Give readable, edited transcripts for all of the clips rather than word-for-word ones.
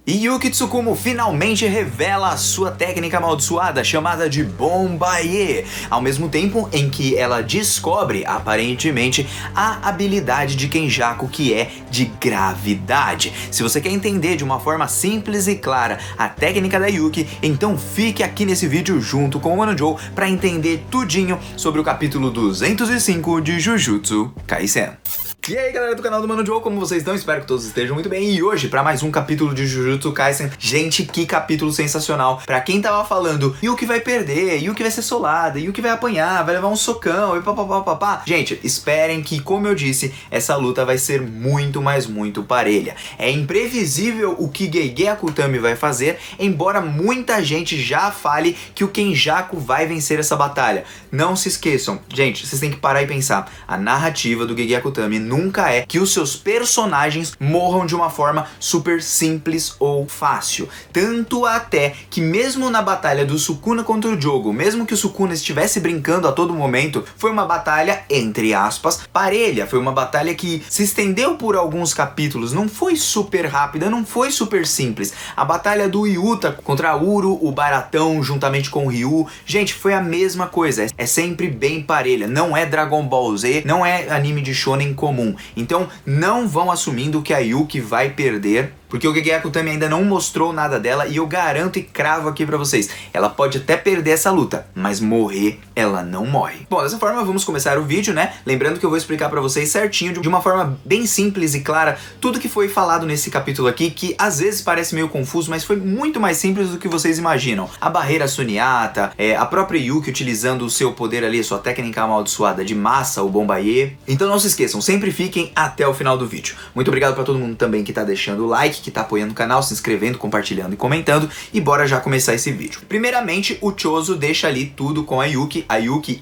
E Yuki Tsukumo finalmente revela a sua técnica amaldiçoada chamada de Bombaie, ao mesmo tempo em que ela descobre, aparentemente, a habilidade de Kenjaku, que é de gravidade. Se você quer entender de uma forma simples e clara a técnica da Yuki, então fique aqui nesse vídeo junto com o Mano Joe para entender tudinho sobre o capítulo 205 de Jujutsu Kaisen. E aí galera do canal do Mano Joe, como vocês estão? Espero que todos estejam muito bem. E hoje, para mais um capítulo de Jujutsu Kaisen. Gente, que capítulo sensacional. Pra quem tava falando, Yuki vai perder, Yuki vai ser solada, Yuki vai apanhar, vai levar um socão e papapá. Gente, esperem que, como eu disse, essa luta vai ser muito, mas muito parelha. É imprevisível o que Gege Akutami vai fazer, embora muita gente já fale que o Kenjaku vai vencer essa batalha. Não se esqueçam, gente, vocês têm que parar e pensar. A narrativa do Gege Akutami nunca é que os seus personagens morram de uma forma super simples ou fácil. Tanto até que mesmo na batalha do Sukuna contra o Jogo, mesmo que o Sukuna estivesse brincando a todo momento, foi uma batalha, entre aspas, parelha. Foi uma batalha que se estendeu por alguns capítulos, não foi super rápida, não foi super simples. A batalha do Yuta contra Uro, o Baratão, juntamente com o Ryu, gente, foi a mesma coisa. É sempre bem parelha, não é Dragon Ball Z, não é anime de shonen comum. Então não vão assumindo que a Yuki vai perder, porque o Gege Akutami ainda não mostrou nada dela e eu garanto e cravo aqui pra vocês, ela pode até perder essa luta, mas morrer ela não morre. Bom, dessa forma vamos começar o vídeo, né? Lembrando que eu vou explicar pra vocês certinho, de uma forma bem simples e clara, tudo que foi falado nesse capítulo aqui, que às vezes parece meio confuso, mas foi muito mais simples do que vocês imaginam. A barreira Sunyata, a própria Yuki utilizando o seu poder ali, a sua técnica amaldiçoada de massa, o Bombaie. Então não se esqueçam, sempre fiquem até o final do vídeo. Muito obrigado pra todo mundo também que tá deixando o like, que tá apoiando o canal, se inscrevendo, compartilhando e comentando, e bora já começar esse vídeo. Primeiramente, o Choso deixa ali tudo com a Yuki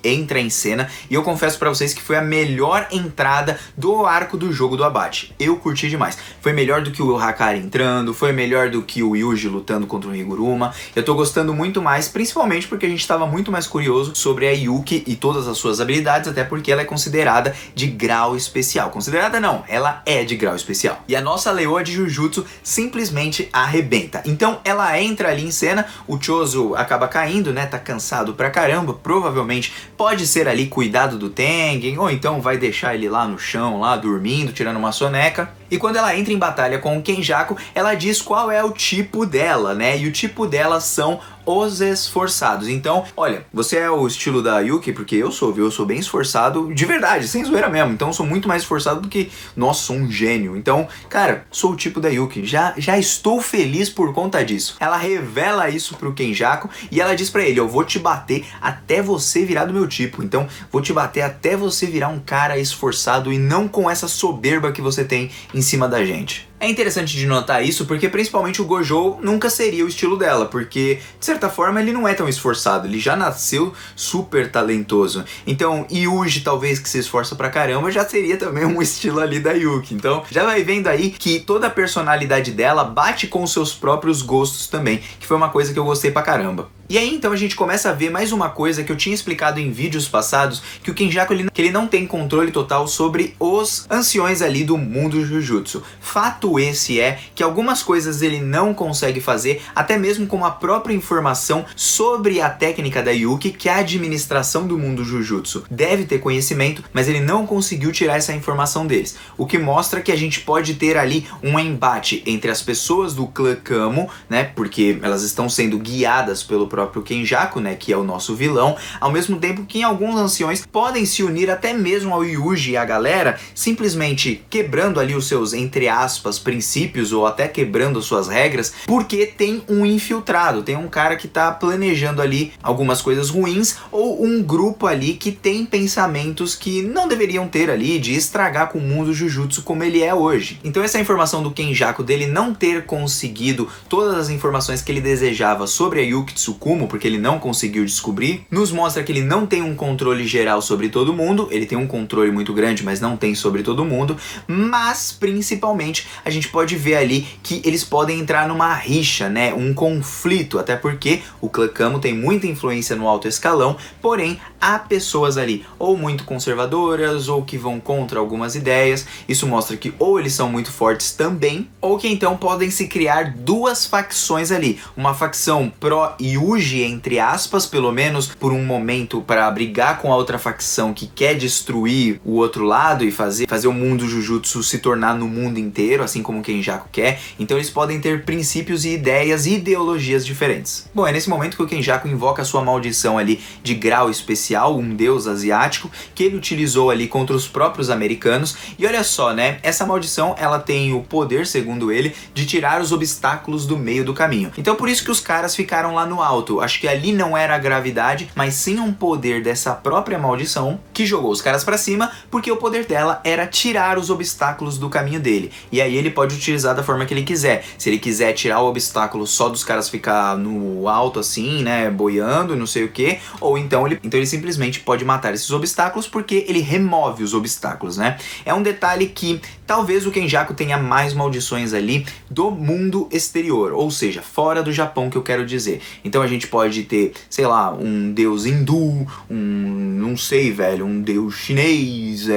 entra em cena, e eu confesso pra vocês que foi a melhor entrada do arco do jogo do abate. Eu curti demais. Foi melhor do que o Hakari entrando, foi melhor do que o Yuji lutando contra o Higuruma. Eu tô gostando muito mais, principalmente porque a gente tava muito mais curioso sobre a Yuki e todas as suas habilidades, até porque ela é considerada de grau especial. Considerada não, ela é de grau especial. E a nossa leoa de Jujutsu simplesmente arrebenta. Então ela entra ali em cena, o Choso acaba caindo, né? Tá cansado pra caramba, provavelmente pode ser ali cuidado do Tengen, ou então vai deixar ele lá no chão, lá dormindo, tirando uma soneca. E quando ela entra em batalha com o Kenjaku, ela diz qual é o tipo dela, né? E o tipo dela são os esforçados. Então, olha, você é o estilo da Yuki, porque eu sou, viu? Eu sou bem esforçado, de verdade, sem zoeira mesmo. Então eu sou muito mais esforçado do que, nossa, sou um gênio. Então, cara, sou o tipo da Yuki. Já estou feliz por conta disso. Ela revela isso pro Kenjaku e ela diz pra ele, eu vou te bater até você virar do meu tipo. Então, vou te bater até você virar um cara esforçado e não com essa soberba que você tem em cima da gente. É interessante de notar isso porque principalmente o Gojo nunca seria o estilo dela, porque de certa forma ele não é tão esforçado, ele já nasceu super talentoso. Então Yuji, talvez, que se esforça pra caramba, já seria também um estilo ali da Yuki. Então já vai vendo aí que toda a personalidade dela bate com os seus próprios gostos também, que foi uma coisa que eu gostei pra caramba. E aí então a gente começa a ver mais uma coisa que eu tinha explicado em vídeos passados, que o Kenjaku ele não tem controle total sobre os anciões ali do mundo Jujutsu. Fato esse é que algumas coisas ele não consegue fazer, até mesmo com a própria informação sobre a técnica da Yuki, que a administração do mundo Jujutsu deve ter conhecimento, mas ele não conseguiu tirar essa informação deles. O que mostra que a gente pode ter ali um embate entre as pessoas do clã Kamo, né, porque elas estão sendo guiadas pelo próprio Kenjaku, né, que é o nosso vilão, ao mesmo tempo que alguns anciões podem se unir até mesmo ao Yuji e a galera, simplesmente quebrando ali os seus, entre aspas, princípios ou até quebrando suas regras, porque tem um infiltrado, tem um cara que tá planejando ali algumas coisas ruins, ou um grupo ali que tem pensamentos que não deveriam ter ali, de estragar com o mundo Jujutsu como ele é hoje. Então essa informação do Kenjaku dele não ter conseguido todas as informações que ele desejava sobre a Yuki Tsukumo, porque ele não conseguiu descobrir, nos mostra que ele não tem um controle geral sobre todo mundo, ele tem um controle muito grande, mas não tem sobre todo mundo, mas principalmente a gente pode ver ali que eles podem entrar numa rixa, né, um conflito, até porque o clã Kamo tem muita influência no alto escalão, porém há pessoas ali ou muito conservadoras ou que vão contra algumas ideias. Isso mostra que ou eles são muito fortes também, ou que então podem se criar duas facções ali. Uma facção pró-Yuji, entre aspas, pelo menos por um momento, para brigar com a outra facção que quer destruir o outro lado e fazer o mundo Jujutsu se tornar no mundo inteiro, assim como o Kenjaku quer. Então eles podem ter princípios e ideias e ideologias diferentes. Bom, é nesse momento que o Kenjaku invoca a sua maldição ali de grau especial, um deus asiático, que ele utilizou ali contra os próprios americanos. E olha só, né? Essa maldição, ela tem o poder, segundo ele, de tirar os obstáculos do meio do caminho. Então por isso que os caras ficaram lá no alto. Acho que ali não era a gravidade, mas sim um poder dessa própria maldição que jogou os caras pra cima, porque o poder dela era tirar os obstáculos do caminho dele. E aí ele pode utilizar da forma que ele quiser. Se ele quiser tirar o obstáculo só dos caras ficar no alto assim, né, boiando, não sei o que, ou então ele simplesmente pode matar esses obstáculos porque ele remove os obstáculos, né? É um detalhe que talvez o Kenjaku tenha mais maldições ali do mundo exterior, ou seja, fora do Japão, que eu quero dizer. Então a gente pode ter, sei lá, um deus hindu, não sei, velho, um deus chinês,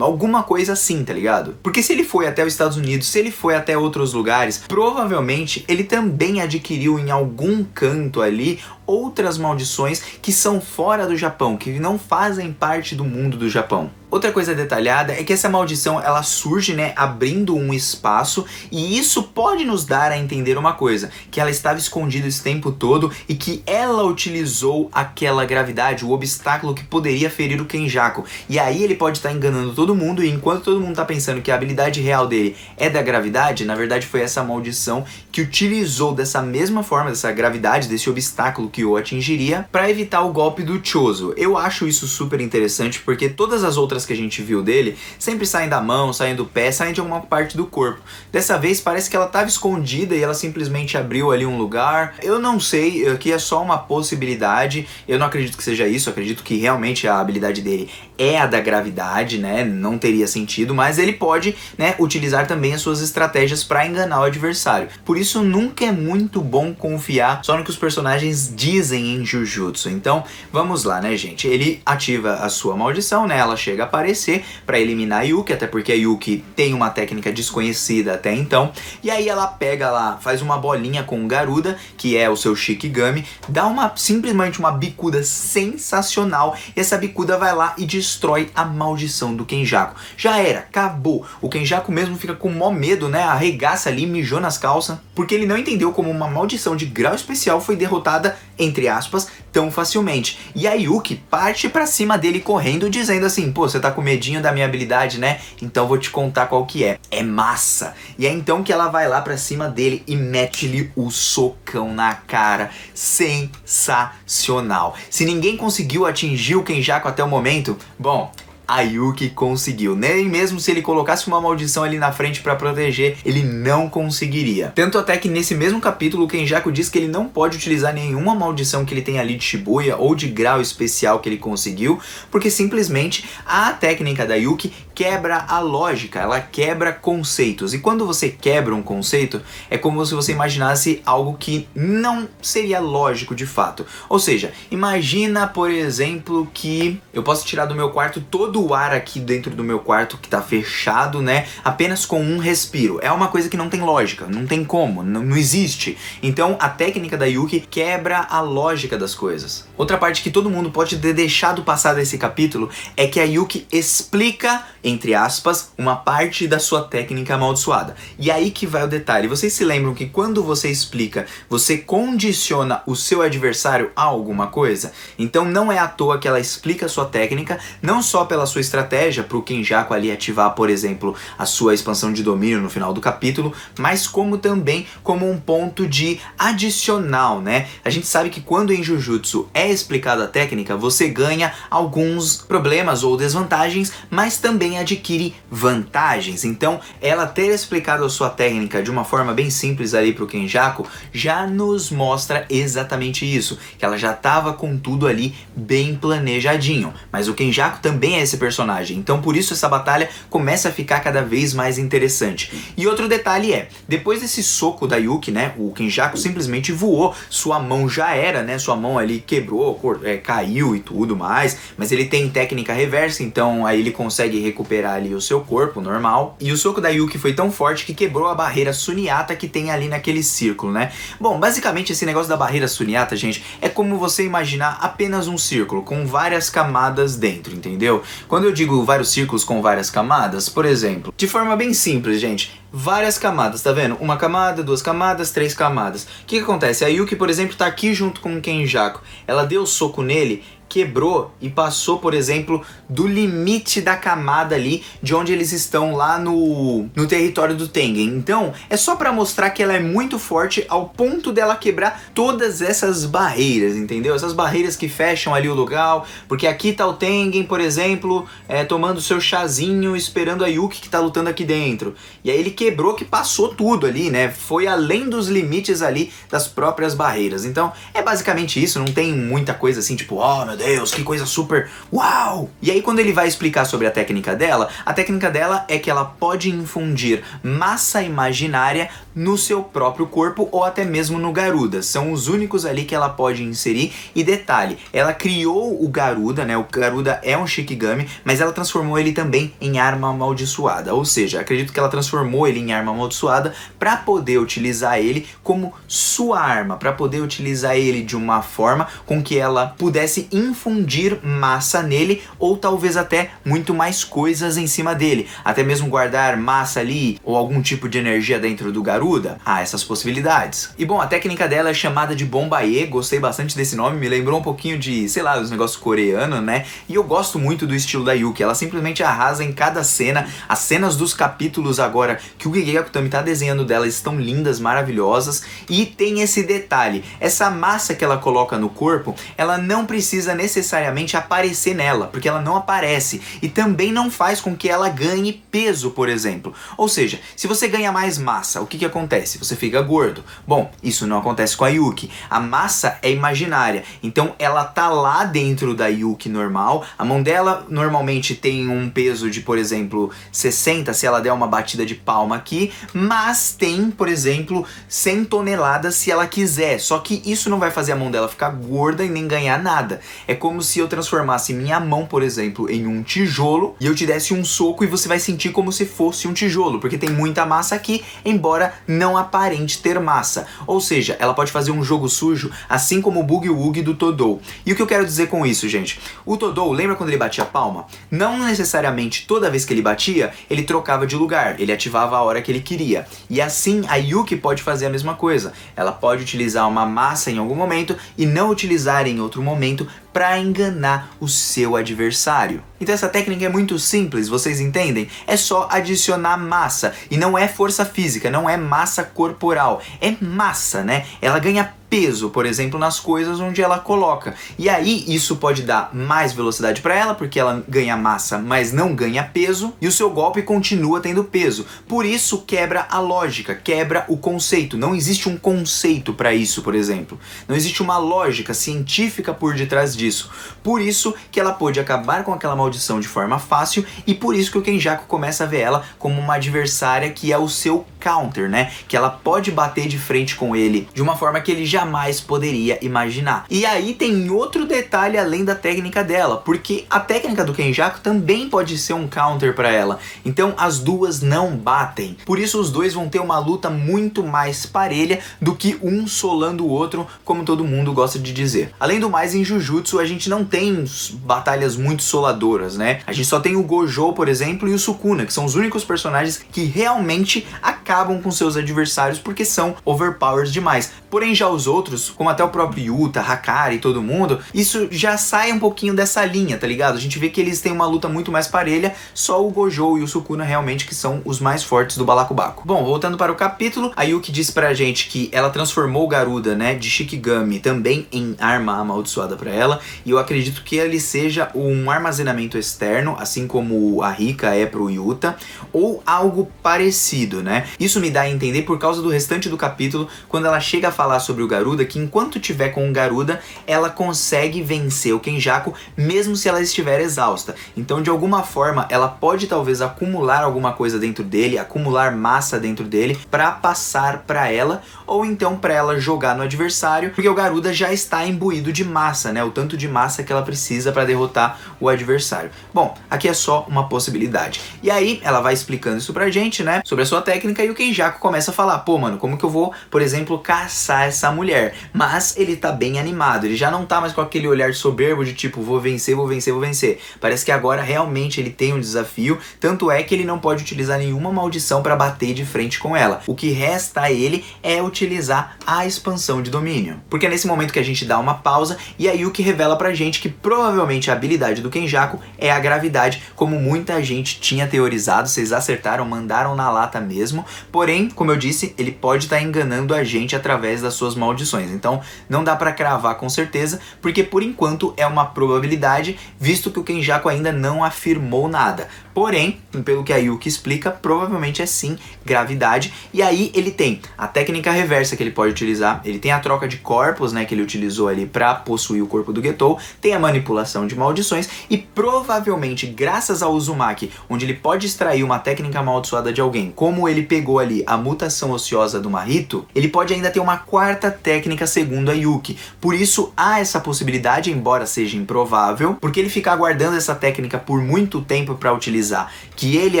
alguma coisa assim, tá ligado? Porque se ele foi até os Estados Unidos, se ele foi até outros lugares, provavelmente ele também adquiriu em algum canto ali outras maldições que são fora do Japão, que não fazem parte do mundo do Japão. Outra coisa detalhada é que essa maldição ela surge, né, abrindo um espaço, e isso pode nos dar a entender uma coisa, que ela estava escondida esse tempo todo e que ela utilizou aquela gravidade, o obstáculo que poderia ferir o Kenjaku. E aí ele pode estar enganando todo mundo, e enquanto todo mundo está pensando que a habilidade real dele é da gravidade, na verdade foi essa maldição que utilizou dessa mesma forma, dessa gravidade, desse obstáculo que o atingiria, para evitar o golpe do Chozo. Eu acho isso super interessante, porque todas as outras que a gente viu dele sempre saem da mão, saem do pé, saem de alguma parte do corpo. Dessa vez parece que ela estava escondida e ela simplesmente abriu ali um lugar. Eu não sei, aqui é só uma possibilidade, eu não acredito que seja isso, eu acredito que realmente a habilidade dele é a da gravidade, né, não teria sentido, mas ele pode, né, utilizar também as suas estratégias para enganar o adversário. Por isso nunca é muito bom confiar só no que os personagens dizem em Jujutsu. Então vamos lá, né, gente, ele ativa a sua maldição, né, ela chega a aparecer para eliminar a Yuki, até porque a Yuki tem uma técnica desconhecida até então, e aí ela pega lá, faz uma bolinha com o Garuda, que é o seu Shikigami, dá simplesmente uma bicuda sensacional, e essa bicuda vai lá e destrói a maldição do Kenjaku. Já era, acabou. O Kenjaku mesmo fica com mó medo, né, arregaça ali, mijou nas calças, porque ele não entendeu como uma maldição de grau especial foi derrotada, entre aspas, tão facilmente. E a Yuki parte pra cima dele correndo, dizendo assim, pô, você tá com medinho da minha habilidade, né? Então vou te contar qual que é. É massa. E é então que ela vai lá pra cima dele e mete-lhe o socão na cara. Sensacional. Se ninguém conseguiu atingir o Kenjaku até o momento, bom, a Yuki conseguiu. Nem mesmo se ele colocasse uma maldição ali na frente para proteger, ele não conseguiria. Tanto até que nesse mesmo capítulo o Kenjaku diz que ele não pode utilizar nenhuma maldição que ele tem ali de Shibuya ou de grau especial que ele conseguiu, porque simplesmente a técnica da Yuki quebra a lógica, ela quebra conceitos. E quando você quebra um conceito, é como se você imaginasse algo que não seria lógico de fato. Ou seja, imagina, por exemplo, que eu posso tirar do meu quarto todo o ar aqui dentro do meu quarto que tá fechado, né, apenas com um respiro. É uma coisa que não tem lógica, não tem como, não existe. Então a técnica da Yuki quebra a lógica das coisas. Outra parte que todo mundo pode ter deixado passar desse capítulo é que a Yuki explica, entre aspas, uma parte da sua técnica amaldiçoada. E aí que vai o detalhe. Vocês se lembram que quando você explica, você condiciona o seu adversário a alguma coisa? Então não é à toa que ela explica a sua técnica, não só pela sua estratégia para o Kenjaku ali ativar, por exemplo, a sua expansão de domínio no final do capítulo, mas como também como um ponto de adicional, né? A gente sabe que quando em Jujutsu é explicada a técnica, você ganha alguns problemas ou desvantagens, mas também também adquire vantagens. Então, ela ter explicado a sua técnica de uma forma bem simples ali pro Kenjaku já nos mostra exatamente isso, que ela já estava com tudo ali bem planejadinho. Mas o Kenjaku também é esse personagem, então por isso essa batalha começa a ficar cada vez mais interessante. E outro detalhe é, depois desse soco da Yuki, né, o Kenjaku simplesmente voou, sua mão já era, né, sua mão ali quebrou, caiu e tudo mais, mas ele tem técnica reversa, então aí ele consegue recuperar ali o seu corpo normal. E o soco da Yuki foi tão forte que quebrou a barreira Sunyata que tem ali naquele círculo, né? Bom, basicamente esse negócio da barreira Sunyata, gente, é como você imaginar apenas um círculo com várias camadas dentro, entendeu? Quando eu digo vários círculos com várias camadas, por exemplo, de forma bem simples, gente, várias camadas, tá vendo? Uma camada, duas camadas, três camadas. O que acontece? A Yuki, por exemplo, tá aqui junto com o Kenjaku. Ela deu soco nele, quebrou e passou, por exemplo, do limite da camada ali de onde eles estão lá no território do Tengen. Então, é só pra mostrar que ela é muito forte ao ponto dela quebrar todas essas barreiras, entendeu? Essas barreiras que fecham ali o lugar, porque aqui tá o Tengen, por exemplo, tomando seu chazinho, esperando a Yuki que tá lutando aqui dentro. E aí ele quebrou que passou tudo ali, né? Foi além dos limites ali das próprias barreiras. Então, é basicamente isso, não tem muita coisa assim, tipo, oh meu Deus, que coisa super uau! E aí quando ele vai explicar sobre a técnica dela é que ela pode infundir massa imaginária no seu próprio corpo ou até mesmo no Garuda. São os únicos ali que ela pode inserir. E detalhe, ela criou o Garuda, né? O Garuda é um Shikigami, mas ela transformou ele também em arma amaldiçoada. Ou seja, acredito que ela transformou ele em arma amaldiçoada para poder utilizar ele como sua arma, para poder utilizar ele de uma forma com que ela pudesse infundir massa nele ou talvez até muito mais coisas em cima dele. Até mesmo guardar massa ali ou algum tipo de energia dentro do Garuda. Há essas possibilidades. E bom, a técnica dela é chamada de Bombaye, gostei bastante desse nome, me lembrou um pouquinho de, sei lá, os negócios coreanos, né? E eu gosto muito do estilo da Yuki, ela simplesmente arrasa em cada cena. As cenas dos capítulos agora que o Gege Akutami tá desenhando dela estão lindas, maravilhosas. E tem esse detalhe, essa massa que ela coloca no corpo, ela não precisa necessariamente aparecer nela, porque ela não aparece. E também não faz com que ela ganhe peso, por exemplo. Ou seja, se você ganha mais massa, o que acontece? Você fica gordo. Bom, isso não acontece com a Yuki. A massa é imaginária, então ela tá lá dentro da Yuki normal. A mão dela normalmente tem um peso de, por exemplo, 60 se ela der uma batida de palma aqui, mas tem, por exemplo, 100 toneladas se ela quiser. Só que isso não vai fazer a mão dela ficar gorda e nem ganhar nada. É como se eu transformasse minha mão, por exemplo, em um tijolo e eu te desse um soco e você vai sentir como se fosse um tijolo, porque tem muita massa aqui, embora não aparente ter massa. Ou seja, ela pode fazer um jogo sujo, assim como o Boogie Woogie do Todou. E o que eu quero dizer com isso, gente? O Todou, lembra quando ele batia a palma? Não necessariamente toda vez que ele batia, ele trocava de lugar, ele ativava a hora que ele queria. E assim, a Yuki pode fazer a mesma coisa. Ela pode utilizar uma massa em algum momento e não utilizar em outro momento para enganar o seu adversário. Então essa técnica é muito simples, vocês entendem? É só adicionar massa, e não é força física, não é massa corporal, é massa, né? Ela ganha peso, por exemplo, nas coisas onde ela coloca. E aí isso pode dar mais velocidade para ela, porque ela ganha massa, mas não ganha peso, e o seu golpe continua tendo peso. Por isso quebra a lógica, quebra o conceito. Não existe um conceito para isso, por exemplo. Não existe uma lógica científica por detrás disso. Por isso que ela pôde acabar com aquela maldição de forma fácil, e por isso que o Kenjaku começa a ver ela como uma adversária que é o seu counter, né? Que ela pode bater de frente com ele de uma forma que ele jamais poderia imaginar. E aí tem outro detalhe além da técnica dela, porque a técnica do Kenjaku também pode ser um counter para ela. Então as duas não batem. Por isso os dois vão ter uma luta muito mais parelha do que um solando o outro, como todo mundo gosta de dizer. Além do mais, em Jujutsu a gente não tem batalhas muito soladoras, né? A gente só tem o Gojo, por exemplo, e o Sukuna, que são os únicos personagens que realmente acabam acabam com seus adversários porque são overpowers demais. Porém, já os outros, como até o próprio Yuta, Hakari e todo mundo, isso já sai um pouquinho dessa linha, tá ligado? A gente vê que eles têm uma luta muito mais parelha, só o Gojo e o Sukuna realmente que são os mais fortes do Balacobaco. Bom, voltando para o capítulo, a Yuki diz pra gente que ela transformou o Garuda, né, de Shikigami também em arma amaldiçoada pra ela, e eu acredito que ele seja um armazenamento externo, assim como a Rika é pro Yuta, ou algo parecido, né? Isso me dá a entender por causa do restante do capítulo, quando ela chega a falar sobre o Garuda, que enquanto tiver com o Garuda, ela consegue vencer o Kenjaku, mesmo se ela estiver exausta. Então, de alguma forma, ela pode talvez acumular alguma coisa dentro dele, acumular massa dentro dele, pra passar pra ela, ou então pra ela jogar no adversário, porque o Garuda já está imbuído de massa, né? O tanto de massa que ela precisa pra derrotar o adversário. Bom, aqui é só uma possibilidade. E aí, ela vai explicando isso pra gente, né? Sobre a sua técnica, e o Kenjaku começa a falar, pô, mano, como que eu vou, por exemplo, caçar essa mulher? Mas ele tá bem animado, ele já não tá mais com aquele olhar soberbo de tipo, vou vencer, vou vencer, vou vencer. Parece que agora realmente ele tem um desafio, tanto é que ele não pode utilizar nenhuma maldição pra bater de frente com ela. O que resta a ele é utilizar a expansão de domínio. Porque é nesse momento que a gente dá uma pausa e a Yuki revela pra gente que provavelmente a habilidade do Kenjaku é a gravidade, como muita gente tinha teorizado. Vocês acertaram, mandaram na lata mesmo. Porém, como eu disse, ele pode estar enganando a gente através das suas maldições. Então, não dá pra cravar com certeza, porque por enquanto é uma probabilidade, visto que o Kenjaku ainda não afirmou nada. Porém, pelo que a Yuki explica, provavelmente é sim gravidade. E aí ele tem a técnica reversa que ele pode utilizar, ele tem a troca de corpos, né, que ele utilizou ali pra possuir o corpo do Getou, tem a manipulação de maldições e provavelmente, graças ao Uzumaki, onde ele pode extrair uma técnica amaldiçoada de alguém, como ele pegou ali a mutação ociosa do Mahito, ele pode ainda ter uma quarta técnica segundo a Yuki. Por isso há essa possibilidade, embora seja improvável, porque ele ficar guardando essa técnica por muito tempo para utilizar, que ele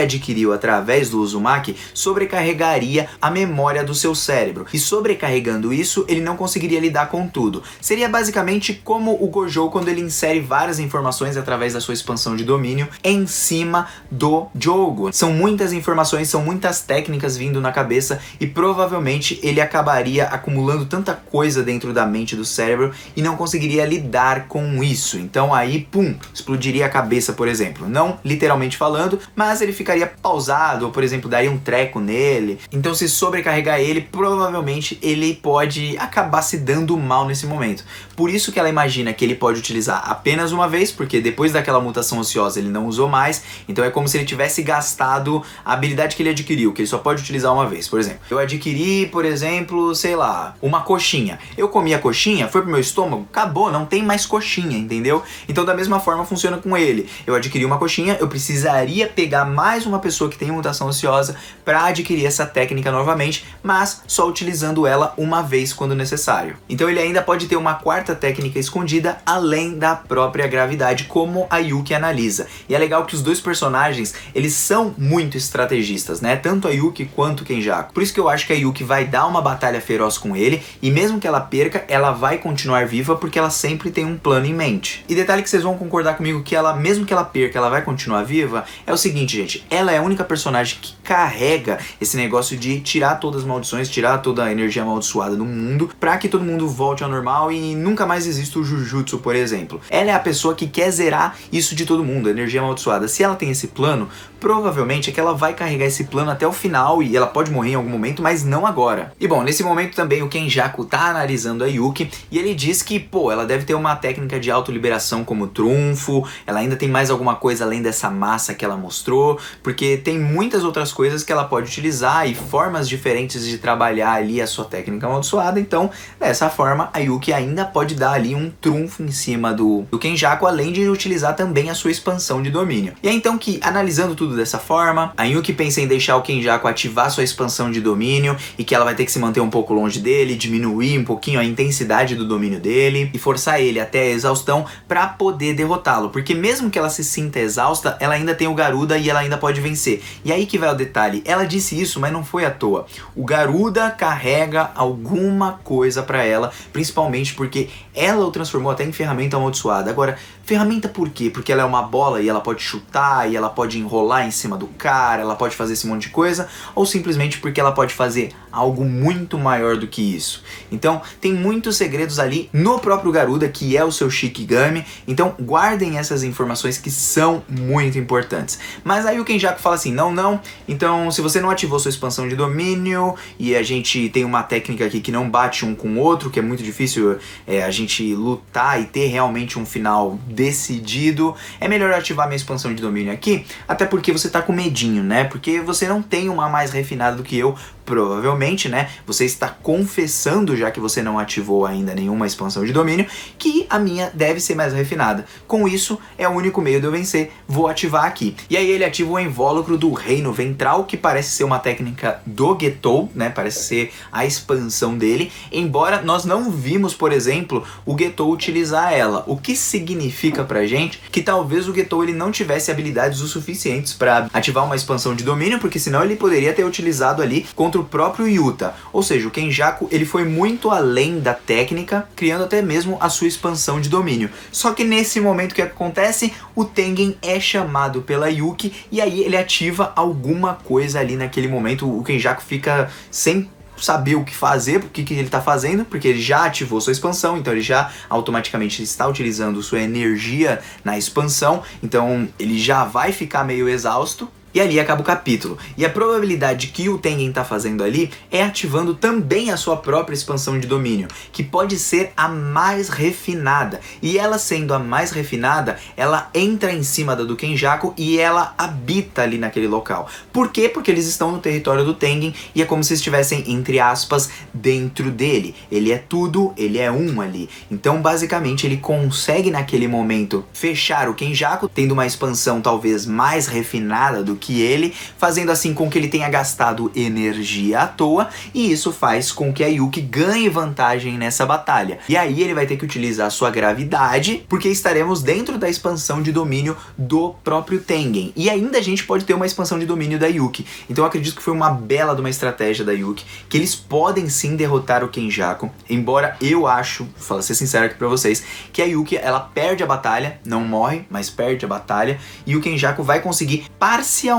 adquiriu através do Uzumaki, sobrecarregaria a memória do seu cérebro. E sobrecarregando isso, ele não conseguiria lidar com tudo. Seria basicamente como o Gojo quando ele insere várias informações através da sua expansão de domínio em cima do jogo. São muitas informações, são muitas técnicas vindo na cabeça e provavelmente ele acabaria acumulando tanta coisa dentro da mente do cérebro e não conseguiria lidar com isso. Então aí, pum, explodiria a cabeça, por exemplo. Não literalmente falando, mas ele ficaria pausado, ou por exemplo, daria um treco nele. Então se sobrecarregar ele, provavelmente ele pode acabar se dando mal nesse momento. Por isso que ela imagina que ele pode utilizar apenas uma vez, porque depois daquela mutação ociosa ele não usou mais, então é como se ele tivesse gastado a habilidade que ele adquiriu, que ele só pode utilizar uma vez. Por exemplo, eu adquiri, por exemplo, sei lá, uma coxinha. Eu comi a coxinha, foi pro meu estômago, acabou, não tem mais coxinha, entendeu? Então da mesma forma funciona com ele. Eu adquiri uma coxinha, eu precisaria pegar mais uma pessoa que tem mutação ociosa para adquirir essa técnica novamente, mas só utilizando ela uma vez quando necessário. Então ele ainda pode ter uma quarta técnica escondida além da própria gravidade, como a Yuki analisa. E é legal que os dois personagens, eles são muito estrategistas, né? Tanto a Yuki quanto o Kenjaku. Por isso que eu acho que a Yuki vai dar uma batalha feroz com ele, e mesmo que ela perca, ela vai continuar viva porque ela sempre tem um plano em mente. E detalhe que vocês vão concordar comigo que ela, mesmo que ela perca, ela vai continuar viva, é o seguinte, gente, ela é a única personagem que carrega esse negócio de tirar todas as maldições, tirar toda a energia amaldiçoada do mundo, pra que todo mundo volte ao normal e nunca mais exista o Jujutsu, por exemplo. Ela é a pessoa que quer zerar isso de todo mundo, a energia amaldiçoada. Se ela tem esse plano, provavelmente é que ela vai carregar esse plano até o final e ela pode morrer em algum momento, mas não agora. E bom, nesse momento também o Kenjaku tá analisando a Yuki e ele diz que, pô, ela deve ter uma técnica de autoliberação como trunfo, ela ainda tem mais alguma coisa além dessa massa que ela mostrou, porque tem muitas outras coisas que ela pode utilizar e formas diferentes de trabalhar ali a sua técnica amaldiçoada. Então, dessa forma, a Yuki ainda pode dar ali um trunfo em cima do Kenjaku, além de utilizar também a sua expansão de domínio. E é então que, analisando tudo dessa forma, a Yuki pensa em deixar o Kenjaku ativar sua expansão de domínio e que ela vai ter que se manter um pouco longe dele, diminuir um pouquinho a intensidade do domínio dele e forçar ele até a exaustão para poder derrotá-lo, porque mesmo que ela se sinta exausta, ela ainda tem o Garuda e ela ainda pode vencer. E aí que vai o detalhe, ela disse isso, mas não foi à toa. O Garuda carrega alguma coisa pra ela, principalmente porque ela o transformou até em ferramenta amaldiçoada. Agora, ferramenta por quê? Porque ela é uma bola e ela pode chutar, e ela pode enrolar em cima do cara, ela pode fazer esse monte de coisa, ou simplesmente porque ela pode fazer algo muito maior do que isso. Então, tem muitos segredos ali no próprio Garuda, que é o seu Shikigami, então guardem essas informações que são muito importantes. Mas aí o Kenjaku fala assim, não, então se você não ativou sua expansão de domínio, e a gente tem uma técnica aqui que não bate um com o outro, que é muito difícil a gente lutar e ter realmente um final decidido, é melhor ativar minha expansão de domínio aqui, até porque você tá com medinho, né? Porque você não tem uma mais refinada do que eu, provavelmente, né? Você está confessando, já que você não ativou ainda nenhuma expansão de domínio, que a minha deve ser mais refinada. Com isso, é o único meio de eu vencer, vou ativar aqui. E aí ele ativa o invólucro do Reino Ventral, que parece ser uma técnica do Getou, né? Parece ser a expansão dele, embora nós não vimos, por exemplo, o Getou utilizar ela. O que significa pra gente que talvez o Getou ele não tivesse habilidades o suficientes para ativar uma expansão de domínio, porque senão ele poderia ter utilizado ali contra o próprio Yuta. Ou seja, o Kenjaku ele foi muito além da técnica, criando até mesmo a sua expansão de domínio. Só que nesse momento que acontece, o Tengen é chamado pela Yuki e aí ele ativa alguma coisa ali naquele momento. O Kenjaku fica sem saber o que fazer, o que ele está fazendo, porque ele já ativou sua expansão, então ele já automaticamente está utilizando sua energia na expansão, então ele já vai ficar meio exausto. E ali acaba o capítulo. E a probabilidade que o Tengen está fazendo ali é ativando também a sua própria expansão de domínio, que pode ser a mais refinada. E ela sendo a mais refinada, ela entra em cima da do Kenjaku e ela habita ali naquele local. Por quê? Porque eles estão no território do Tengen e é como se estivessem, entre aspas, dentro dele. Ele é tudo, ele é um ali. Então, basicamente, ele consegue naquele momento fechar o Kenjaku, tendo uma expansão talvez mais refinada do que ele, fazendo assim com que ele tenha gastado energia à toa, e isso faz com que a Yuki ganhe vantagem nessa batalha. E aí ele vai ter que utilizar a sua gravidade, porque estaremos dentro da expansão de domínio do próprio Tengen. E ainda a gente pode ter uma expansão de domínio da Yuki. Então eu acredito que foi uma bela de uma estratégia da Yuki, que eles podem sim derrotar o Kenjaku, embora eu acho, vou ser sincero aqui pra vocês, que a Yuki ela perde a batalha, não morre, mas perde a batalha, e o Kenjaku vai conseguir parcialmente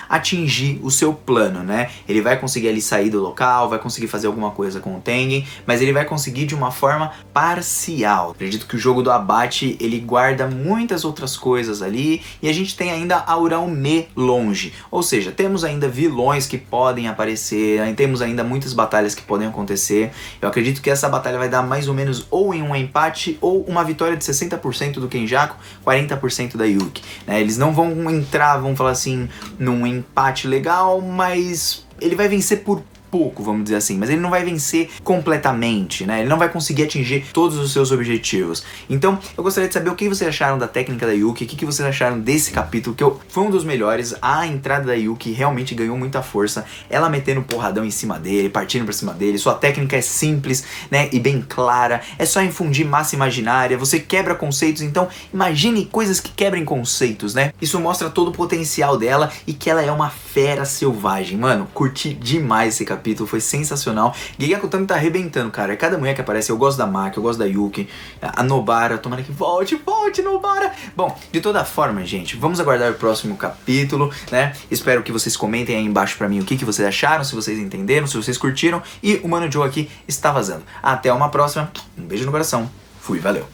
atingir o seu plano, né? Ele vai conseguir ali sair do local, vai conseguir fazer alguma coisa com o Tengen, mas ele vai conseguir de uma forma parcial. Acredito que o jogo do abate, ele guarda muitas outras coisas ali, e a gente tem ainda a Uraume longe, ou seja, temos ainda vilões que podem aparecer, temos ainda muitas batalhas que podem acontecer. Eu acredito que essa batalha vai dar mais ou menos ou em um empate ou uma vitória de 60% do Kenjaku, 40% da Yuki, né? Eles não vão entrar, vamos falar assim, num empate legal, mas ele vai vencer por pouco, vamos dizer assim, mas ele não vai vencer completamente, né? Ele não vai conseguir atingir todos os seus objetivos. Então, eu gostaria de saber o que vocês acharam da técnica da Yuki, o que vocês acharam desse capítulo, que foi um dos melhores. A entrada da Yuki realmente ganhou muita força, ela metendo porradão em cima dele, partindo pra cima dele, sua técnica é simples, né, e bem clara, é só infundir massa imaginária, você quebra conceitos, então imagine coisas que quebrem conceitos, né? Isso mostra todo o potencial dela e que ela é uma fera selvagem. Mano, curti demais esse capítulo, foi sensacional. Gegako Tami tá arrebentando, cara. Cada mulher que aparece, eu gosto da Maki, eu gosto da Yuki, a Nobara, tomara que volte, Nobara. Bom, de toda forma, gente, vamos aguardar o próximo capítulo, né? Espero que vocês comentem aí embaixo pra mim o que vocês acharam, se vocês entenderam, se vocês curtiram. E o Mano Joe aqui está vazando. Até uma próxima, um beijo no coração, fui, valeu.